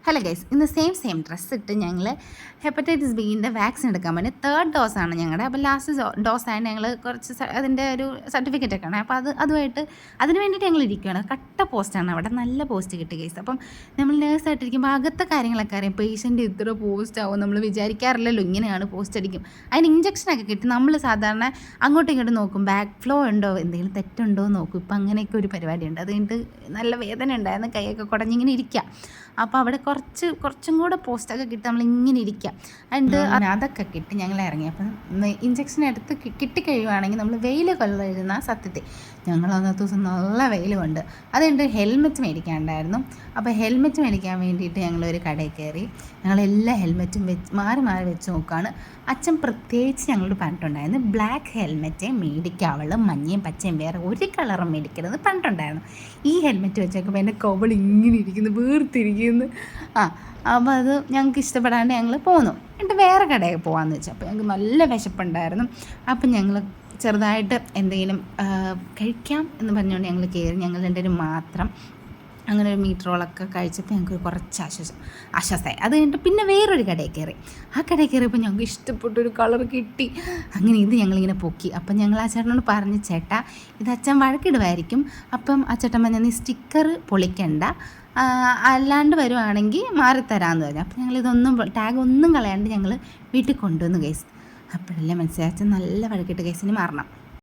Hello guys, ഇന്ന് same dress ഇട്ട് ഞങ്ങൾ ഹെപ്പറ്റൈറ്റിസ് ബിൻ്റെ വാക്സിൻ എടുക്കാൻ വേണ്ടി 3rd ഡോസാണ് ഞങ്ങളുടെ. അപ്പോൾ ലാസ്റ്റ് ഡോസായിട്ട് ഞങ്ങൾ കുറച്ച് അതിൻ്റെ ഒരു സർട്ടിഫിക്കറ്റൊക്കെ ആണ്. അപ്പോൾ അതുമായിട്ട് അതിന് വേണ്ടിയിട്ട് ഞങ്ങൾ ഇരിക്കുകയാണ്. കട്ട പോസ്റ്റാണ് അവിടെ, നല്ല പോസ്റ്റ് കിട്ടി ഗൈസ്. അപ്പം നമ്മൾ നേഴ്സായിട്ടിരിക്കുമ്പോൾ അകത്തെ കാര്യങ്ങളൊക്കെ അറിയാം. പേഷ്യൻ്റ് ഇത്ര പോസ്റ്റ് ആവും നമ്മൾ വിചാരിക്കാറില്ലല്ലോ, ഇങ്ങനെയാണ് പോസ്റ്റ് അടിക്കും. അതിന് ഇഞ്ചക്ഷനൊക്കെ കിട്ടി. നമ്മൾ സാധാരണ അങ്ങോട്ടും ഇങ്ങോട്ടും നോക്കും, ബാക്ക് ഫ്ലോ ഉണ്ടോ, എന്തെങ്കിലും തെറ്റുണ്ടോ എന്ന് നോക്കും. ഇപ്പം അങ്ങനെയൊക്കെ ഒരു പരിപാടിയുണ്ട്. അത് കഴിഞ്ഞിട്ട് നല്ല വേദന ഉണ്ടായിരുന്നു, കൈയൊക്കെ കുടഞ്ഞിങ്ങനെ ഇരിക്കുക. അപ്പോൾ അവിടെ കുറച്ചും കൂടെ പോസ്റ്റൊക്കെ കിട്ടി നമ്മളിങ്ങനെ ഇരിക്കുക. എന്നിട്ട് അതൊക്കെ കിട്ടി ഞങ്ങൾ ഇറങ്ങി. അപ്പം ഇഞ്ചക്ഷൻ എടുത്ത് കിട്ടിക്കഴിയുവാണെങ്കിൽ നമ്മൾ വെയിൽ കൊള്ളിരുന്ന സത്യത്തിൽ ഞങ്ങൾ അന്നത്തെ ദിവസം നല്ല വെയിൽ കൊണ്ട്. അതുകൊണ്ട് ഹെൽമെറ്റ് മേടിക്കാനുണ്ടായിരുന്നു. അപ്പോൾ ഹെൽമെറ്റ് മേടിക്കാൻ വേണ്ടിയിട്ട് ഞങ്ങളൊരു കടയിൽ കയറി. ഞങ്ങളെല്ലാ ഹെൽമെറ്റും മാറി വെച്ച് നോക്കുകയാണ്. അച്ഛൻ പ്രത്യേകിച്ച് ഞങ്ങളോട് പറഞ്ഞിട്ടുണ്ടായിരുന്നു, ബ്ലാക്ക് ഹെൽമെറ്റേ മേടിക്കാവുള്ളൂ, മഞ്ഞയും പച്ചയും വേറെ ഒരു കളറും മേടിക്കരുത് പറഞ്ഞിട്ടുണ്ടായിരുന്നു. ഈ ഹെൽമെറ്റ് വെച്ചേക്കുമ്പോൾ എൻ്റെ കവൾ ഇങ്ങനെ ഇരിക്കുന്നു, വീർത്തിരിക്കുന്നു. അപ്പോൾ അത് ഞങ്ങൾക്ക് ഇഷ്ടപ്പെടാണ്ട് ഞങ്ങൾ പോന്നു. എന്നിട്ട് വേറെ കടയിൽ പോകാമെന്ന് വെച്ചു. അപ്പോൾ ഞങ്ങൾക്ക് നല്ല വിശപ്പുണ്ടായിരുന്നു. അപ്പം ഞങ്ങൾ ചെറുതായിട്ട് എന്തെങ്കിലും കഴിക്കാം എന്ന് പറഞ്ഞുകൊണ്ട് ഞങ്ങൾ കയറി. ഞങ്ങൾ രണ്ടുപേരും മാത്രം അങ്ങനെ ഒരു മീറ്റ് റോളൊക്കെ കഴിച്ചപ്പോൾ ഞങ്ങൾക്ക് കുറച്ച് ആശ്വാസമായി. അത് കഴിഞ്ഞിട്ട് പിന്നെ വേറൊരു കടയിൽ കയറി. ആ കടയിൽ കയറിയപ്പോൾ ഞങ്ങൾക്ക് ഇഷ്ടപ്പെട്ടൊരു കളർ കിട്ടി. അങ്ങനെ ഇത് ഞങ്ങളിങ്ങനെ പൊക്കി. അപ്പം ഞങ്ങൾ ആ ചേട്ടനോട് പറഞ്ഞു, ചേട്ടാ ഇത് അച്ഛൻ വഴക്കിടുമായിരിക്കും. അപ്പം ആ ചേട്ടൻ പറഞ്ഞാൽ നീ സ്റ്റിക്കർ പൊളിക്കണ്ട, അല്ലാണ്ട് വരുവാണെങ്കിൽ മാറിത്തരാമെന്ന് പറഞ്ഞു. അപ്പം ഞങ്ങളിതൊന്നും ടാഗ് ഒന്നും കളയാണ്ട് ഞങ്ങൾ വീട്ടിൽ കൊണ്ടുവന്നു ഗൈസ്. അപ്പോഴല്ലേ മനസ്സിലായി അച്ഛൻ നല്ല വഴക്കിട്ട് ഗൈസിന് മാറണം.